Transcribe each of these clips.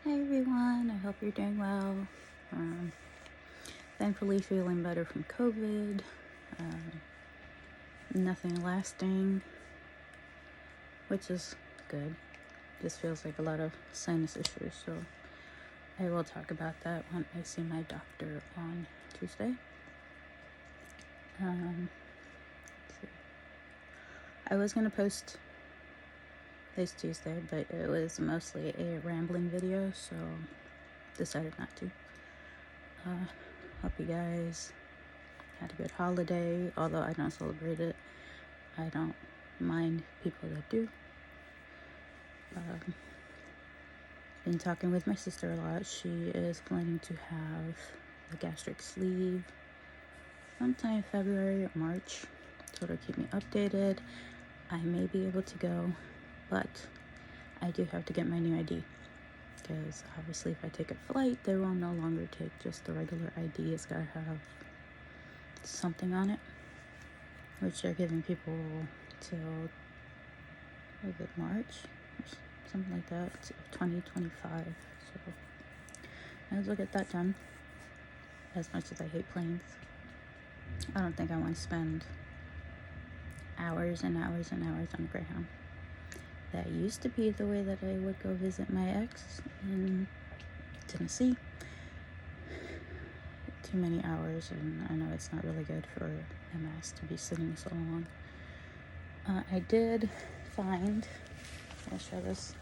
Hey everyone, I hope you're doing well. Thankfully feeling better from COVID. Nothing lasting, which is good. Just feels like a lot of sinus issues, so I will talk about that when I see my doctor on Tuesday. I was going to post this Tuesday, but it was mostly a rambling video, so decided not to. Hope you guys had a good holiday, although I don't celebrate it. I don't mind people that do. Been talking with my sister a lot. She is planning to have the gastric sleeve sometime in February or March. Told her to keep me updated. I may be able to go, but I do have to get my new ID, because obviously if I take a flight, they will no longer take just the regular ID. It's gotta have something on it, which they're giving people till, was it March? Something like that, 2025. So might as well get that done. As much as I hate planes, I don't think I want to spend hours and hours and hours on Greyhound. That used to be the way that I would go visit my ex in Tennessee. Too many hours, and I know it's not really good for MS to be sitting so long. I did find, I'll show this.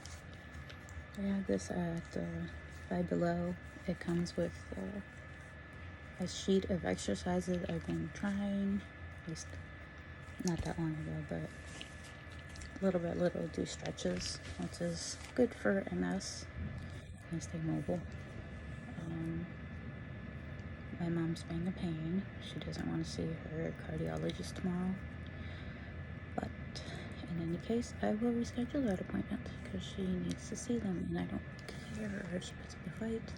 I have this at Five Below. It comes with a sheet of exercises I've been trying, at least not that long ago, but little do stretches, which is good for MS and stay mobile. My mom's being a pain. She doesn't want to see her cardiologist tomorrow, but in any case, I will reschedule that appointment because she needs to see them, and I don't care. She puts up a fight.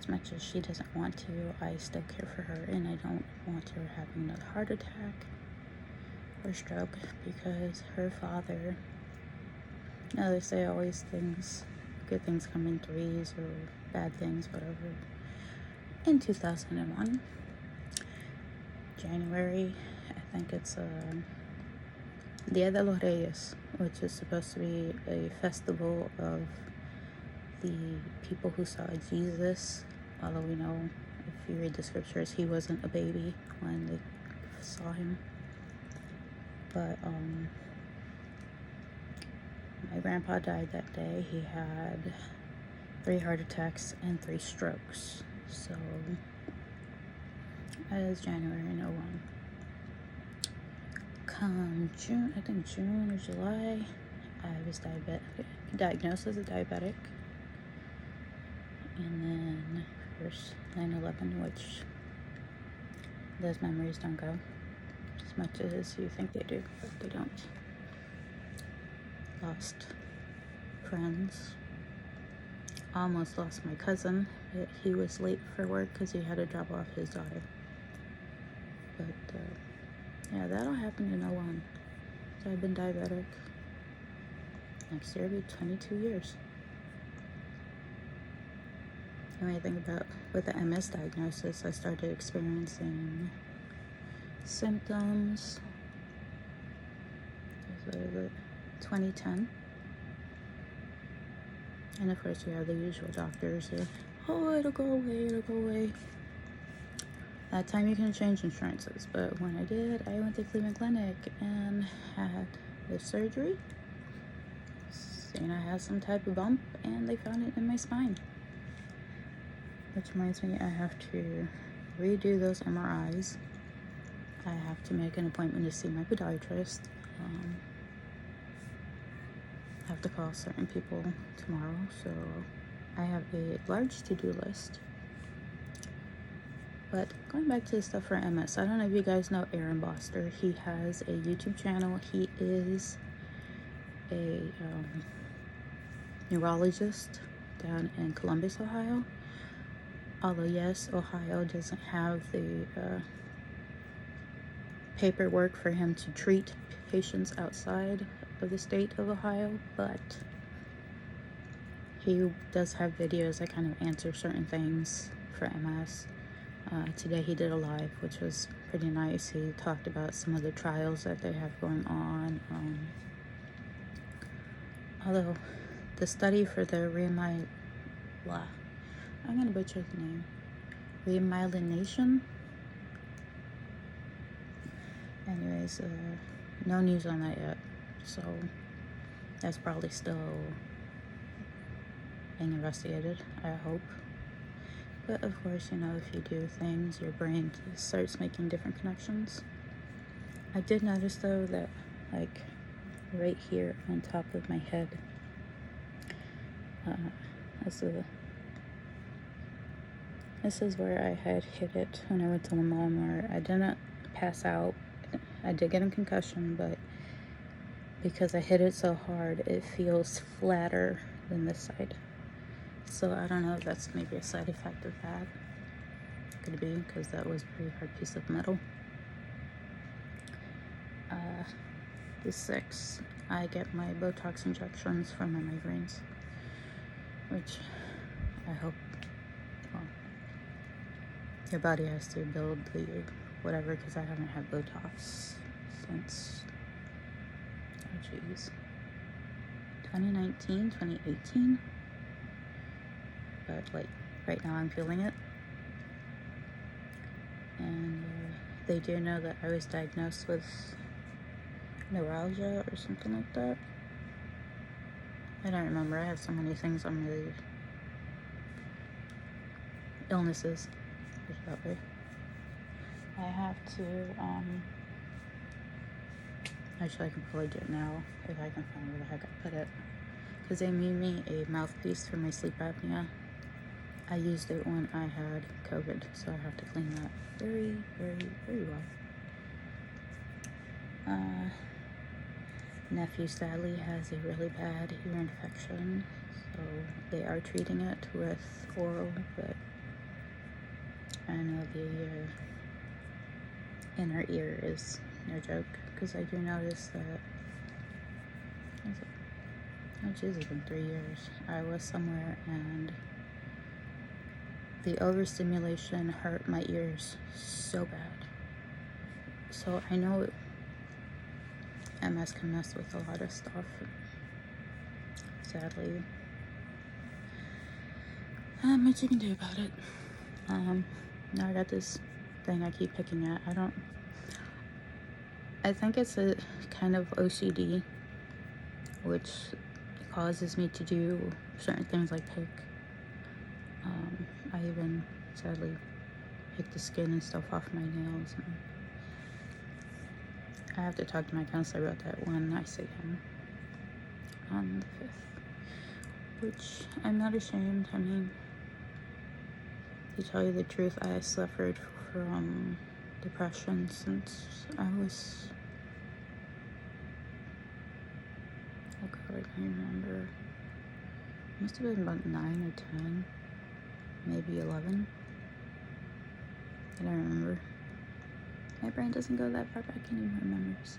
As much as she doesn't want to, I still care for her, and I don't want her having another heart attack or stroke, because her father, they say always good things come in threes, or bad things, whatever. In 2001, January, I think it's Dia de los Reyes, which is supposed to be a festival of the people who saw Jesus, although we know, if you read the scriptures, he wasn't a baby when they saw him. But my grandpa died that day. He had 3 heart attacks and 3 strokes. So that is January in 01. Come June, I think June or July, I was diagnosed as a diabetic. And then first 9/11, which those memories don't go as much as you think they do, but they don't. Lost friends. Almost lost my cousin, but he was late for work because he had to drop off his daughter. But yeah, that'll happen in 01. So I've been diabetic. Next year will be 22 years. And when I think about with the MS diagnosis, I started experiencing symptoms. What is it? 2010. And of course, you have the usual doctors say, oh, it'll go away. That time you can change insurances, but when I did, I went to Cleveland Clinic and had the surgery, saying I had some type of bump, and they found it in my spine. Which reminds me, I have to redo those MRIs. I have to make an appointment to see my podiatrist. I have to call certain people tomorrow, so I have a large to-do list. But going back to the stuff for MS, I don't know if you guys know Aaron Boster. He has a YouTube channel. He is a neurologist down in Columbus, Ohio. Although, yes, Ohio doesn't have the paperwork for him to treat patients outside of the state of Ohio, but he does have videos that kind of answer certain things for MS. Today he did a live, which was pretty nice. He talked about some of the trials that they have going on. Although the study for the I'm gonna butcher the name, remyelination. Anyways, no news on that yet, so that's probably still being investigated, I hope. But of course, you know, if you do things, your brain starts making different connections. I did notice though that, like, right here on top of my head, this is where I had hit it when I went to the mall, where I didn't pass out. I did get a concussion, but because I hit it so hard, it feels flatter than this side. So I don't know if that's maybe a side effect of that. Could be, because that was a pretty hard piece of metal. The 6th, I get my Botox injections for my migraines, which I hope, well, your body has to build the whatever, because I haven't had Botox since, 2019, 2018. But like right now I'm feeling it. And they do know that I was diagnosed with neuralgia or something like that. I don't remember. I have so many things on my illnesses, put it that way. I have to, actually I can probably do it now if I can find where the heck I put it. Because they made me a mouthpiece for my sleep apnea. I used it when I had COVID, so I have to clean that very, very, very well. Nephew sadly has a really bad ear infection, so they are treating it with oral, but I know the inner ear is no joke, because I do notice that, it's been 3 years. I was somewhere and the overstimulation hurt my ears so bad. So I know MS can mess with a lot of stuff, sadly. Not much you can do about it. Now I got this thing I keep picking at. I think it's a kind of OCD, which causes me to do certain things like pick. I even sadly pick the skin and stuff off my nails. And I have to talk to my counselor about that when I see him on the 5th, which I'm not ashamed. I mean, to tell you the truth, I suffered from depression since I was, oh god, I can't remember. It must have been about 9 or 10, maybe 11. I don't remember. My brain doesn't go that far back anymore, remembers.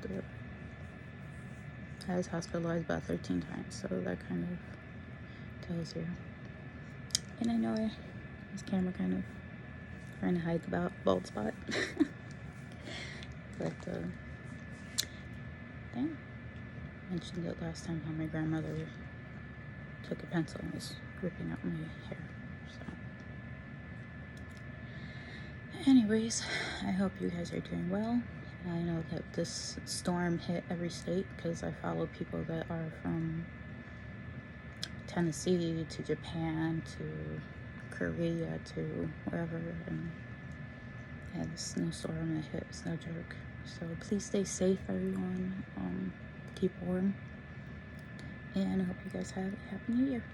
But, I was hospitalized about 13 times, so that kind of tells you. And I know this camera kind of trying to hide the bald spot. But, dang. I mentioned it last time how my grandmother took a pencil and was ripping out my hair. So, anyways, I hope you guys are doing well. I know that this storm hit every state because I follow people that are from Tennessee to Japan to Korea to wherever, and yeah, the snowstorm that hit was no joke. So please stay safe, everyone. Keep warm, and I hope you guys have a happy new year.